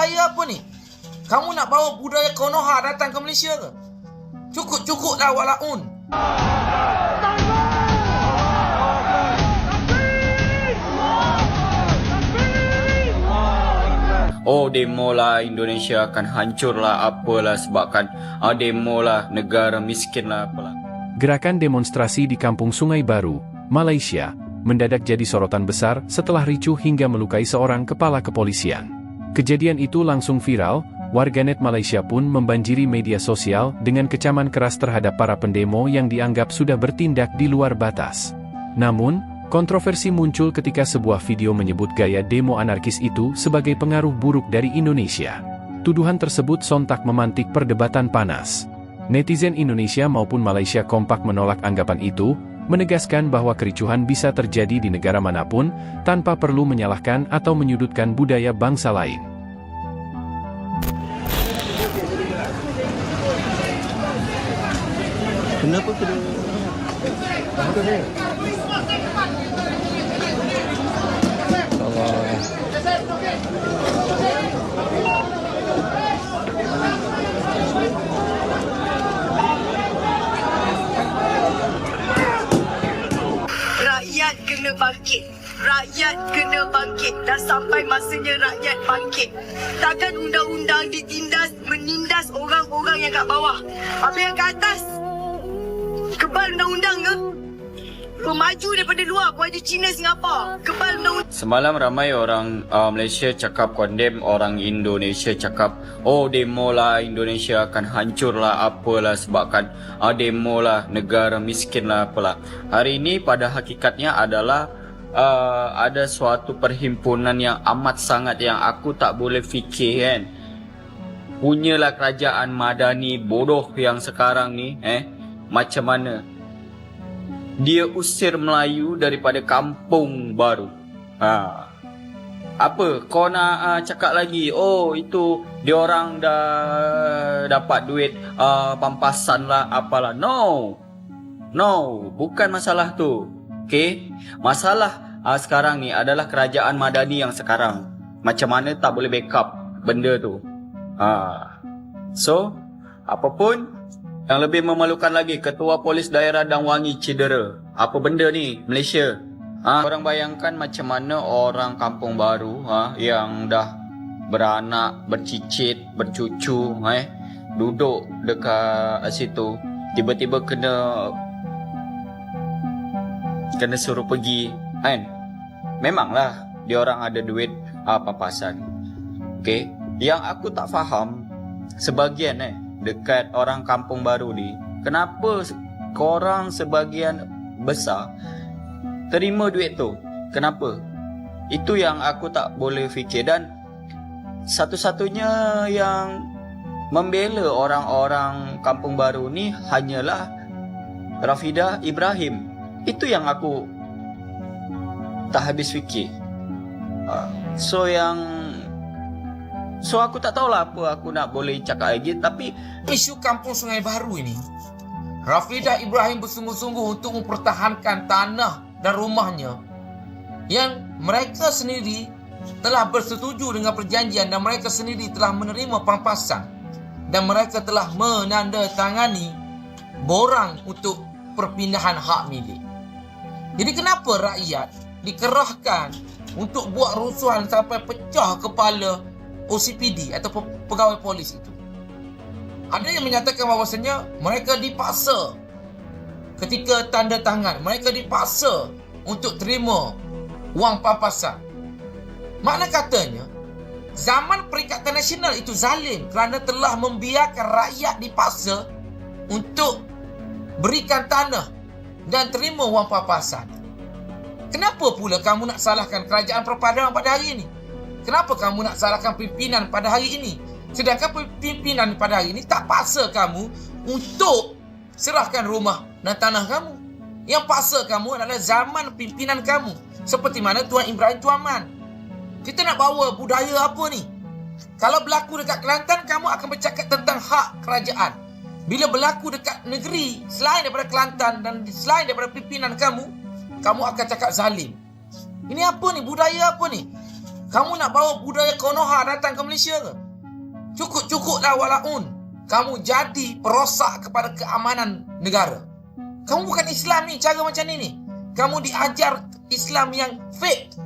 budaya apa ni? Kamu nak bawa budaya Konoha datang ke Malaysia ke? Cukup-cukuplah walaun. Oh, demo lah Indonesia akan hancur lah apalah sebabkan demo lah negara miskin lah apalah. Gerakan demonstrasi di Kampung Sungai Baru, Malaysia, mendadak jadi sorotan besar setelah ricuh hingga melukai seorang kepala kepolisian. Kejadian itu langsung viral, warganet Malaysia pun membanjiri media sosial dengan kecaman keras terhadap para pendemo yang dianggap sudah bertindak di luar batas. Namun, kontroversi muncul ketika sebuah video menyebut gaya demo anarkis itu sebagai pengaruh buruk dari Indonesia. Tuduhan tersebut sontak memantik perdebatan panas. Netizen Indonesia maupun Malaysia kompak menolak anggapan itu, menegaskan bahwa kericuhan bisa terjadi di negara manapun, tanpa perlu menyalahkan atau menyudutkan budaya bangsa lain. Kenapa kena? Rakyat kena bangkit. Rakyat kena bangkit. Dah sampai masanya rakyat bangkit. Takkan undang-undang menindas orang-orang yang kat bawah. Apa yang kat atas? Kebal undang-undang ke? Pemaju daripada luar, pemaju China, Singapura. Kebal undang-undang. Semalam ramai orang Malaysia cakap condemn, orang Indonesia cakap oh demo lah Indonesia akan hancur lah apalah sebabkan demo lah negara miskin lah apalah. Hari ini pada hakikatnya adalah ada suatu perhimpunan yang amat sangat yang aku tak boleh fikir kan. Punyalah kerajaan Madani bodoh yang sekarang ni macam mana dia usir Melayu daripada Kampung Baru. Apa kau nak cakap lagi? Oh itu diorang dah dapat duit pampasan lah apalah. No, bukan masalah tu. Okay, masalah sekarang ni adalah kerajaan Madani yang sekarang. Macam mana tak boleh backup benda tu. So apapun, yang lebih memalukan lagi, Ketua Polis Daerah Dang Wangi cedera. Apa benda ni Malaysia? Korang bayangkan macam mana orang Kampung Baru yang dah beranak, bercicit, bercucu, duduk dekat situ, tiba-tiba kena suruh pergi kan. Memanglah diorang ada duit pampasan. Okay, yang aku tak faham sebagian dekat orang Kampung Baru ni, kenapa korang sebagian besar terima duit tu? Kenapa? Itu yang aku tak boleh fikir. Dan satu-satunya yang membela orang-orang Kampung Baru ni hanyalah Rafidah Ibrahim. Itu yang aku tak habis fikir. So aku tak tahulah apa aku nak boleh cakap lagi. Tapi isu Kampung Sungai Baru ini, Rafidah Ibrahim bersungguh-sungguh untuk mempertahankan tanah dan rumahnya yang mereka sendiri telah bersetuju dengan perjanjian dan mereka sendiri telah menerima pampasan dan mereka telah menandatangani borang untuk perpindahan hak milik. Jadi kenapa rakyat dikerahkan untuk buat rusuhan sampai pecah kepala OCPD atau pegawai polis itu? Ada yang menyatakan bahawasanya mereka dipaksa ketika tanda tangan, mereka dipaksa untuk terima wang pampasan. Makna katanya, zaman Perikatan Nasional itu zalim kerana telah membiarkan rakyat dipaksa untuk berikan tanah dan terima wang pampasan. Kenapa pula kamu nak salahkan kerajaan perpaduan pada hari ini? Kenapa kamu nak salahkan pimpinan pada hari ini? Sedangkan pimpinan pada hari ini tak paksa kamu untuk serahkan rumah dan tanah kamu. Yang paksa kamu adalah zaman pimpinan kamu. Seperti mana Tuan Ibrahim Tuaman. Kita nak bawa budaya apa ni? Kalau berlaku dekat Kelantan, kamu akan bercakap tentang hak kerajaan. Bila berlaku dekat negeri selain daripada Kelantan dan selain daripada pimpinan kamu, kamu akan cakap zalim. Ini apa ni? Budaya apa ni? Kamu nak bawa budaya Konoha datang ke Malaysia ke? Cukup-cukuplah walaun kamu jadi perosak kepada keamanan negara. Kamu bukan Islam ni, cara macam ni. Kamu diajar Islam yang fake.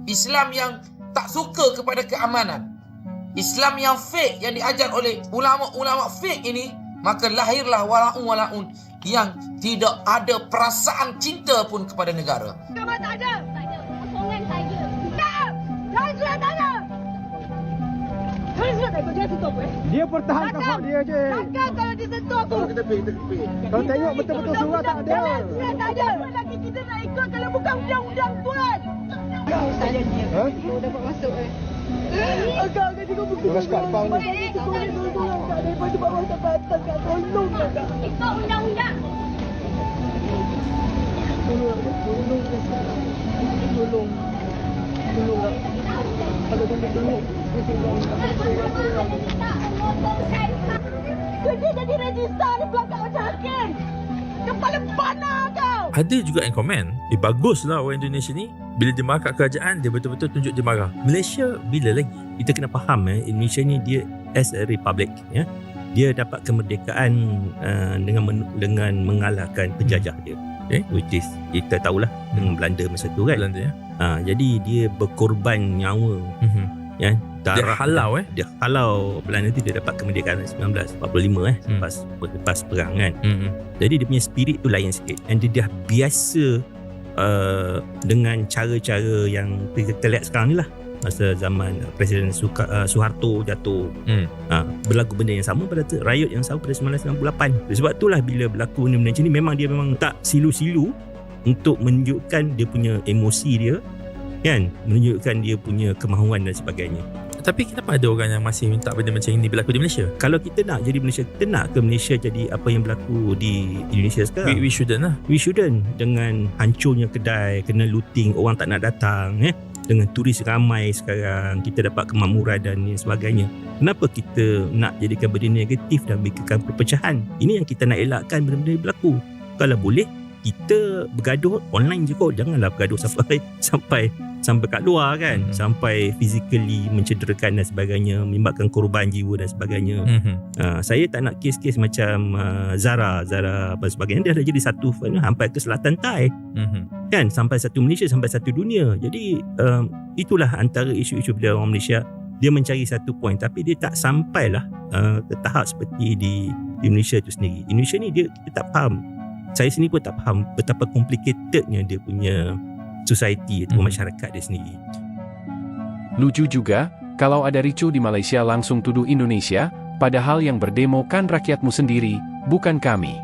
Islam yang tak suka kepada keamanan. Islam yang fake yang diajar oleh ulama-ulama fake ini, maka lahirlah walaun-walaun yang tidak ada perasaan cinta pun kepada negara. Kamu tak ada. Tak ada. Kosongan saja. Tak. Jangan surat tak ada. Jangan surat tak ada. Dia tutup Dia pertahankan hak dia je. Takkan kalau dia sentuh aku. Kita pergi. Kalau tengok betul-betul surat tak ada. Surat tak ada. Lagi kita nak ikut kalau bukan undang-undang tuan. Saya dia. Dia dapat masuk Agak tengok buku. Tugas kat depan ni. Tolong tak daripada bawah sampai atas kat tolong agak. Ikut undang-undang. Tolong. Kalau boleh tolong. Kerja jadi registrar ni pelanggar macam hakim. Kepala panah kau. Ada juga yang komen, baguslah orang Indonesia ni bila dia marah kat kerajaan, dia betul-betul tunjuk dia marah. Malaysia bila lagi? Kita kena faham Indonesia ni dia as a republic, ya. Dia dapat kemerdekaan dengan mengalahkan penjajah dia. Which is kita tahulah dengan Belanda masa tu kan. Belanda, ya. Jadi dia berkorban nyawa. Ya, darah dia halau Belanda tu, dia dapat kemerdekaan 1945 lepas perang kan. Jadi dia punya spirit tu lain sikit, and dia dah biasa dengan cara-cara yang kita lihat sekarang ni lah. Masa zaman Presiden Suharto jatuh, berlaku benda yang sama pada riot yang sama pada 1998. Sebab itulah bila berlaku benda macam ni, memang dia memang tak silu-silu untuk menunjukkan dia punya emosi dia, kan, menunjukkan dia punya kemahuan dan sebagainya. Tapi kenapa ada orang yang masih minta benda macam ini berlaku di Malaysia? Kalau kita nak jadi Malaysia, kita nak ke Malaysia jadi apa yang berlaku di Indonesia sekarang? We shouldn't lah. We shouldn't. Dengan hancurnya kedai, kena looting, orang tak nak datang, dengan turis ramai sekarang, kita dapat kemakmuran dan sebagainya. Kenapa kita nak jadikan benda negatif dan bikinkan perpecahan? Ini yang kita nak elakkan benda-benda yang berlaku. Kalau boleh, kita bergaduh online je kot. Janganlah bergaduh sampai kat luar kan, sampai physically mencederakan dan sebagainya, menyebabkan korban jiwa dan sebagainya. Saya tak nak kes-kes macam Zara dan sebagainya. Dia dah jadi satu sampai ke Selatan Thai, kan, sampai satu Malaysia, sampai satu dunia. Jadi itulah antara isu-isu bila orang Malaysia, dia mencari satu poin, tapi dia tak sampailah ke tahap seperti di Malaysia itu sendiri. Indonesia ni kita tak faham. Saya sendiri pun tak faham betapa complicatednya dia punya society atau masyarakat dia sendiri. Lucu juga, kalau ada ricuh di Malaysia langsung tuduh Indonesia, padahal yang berdemo kan rakyatmu sendiri, bukan kami.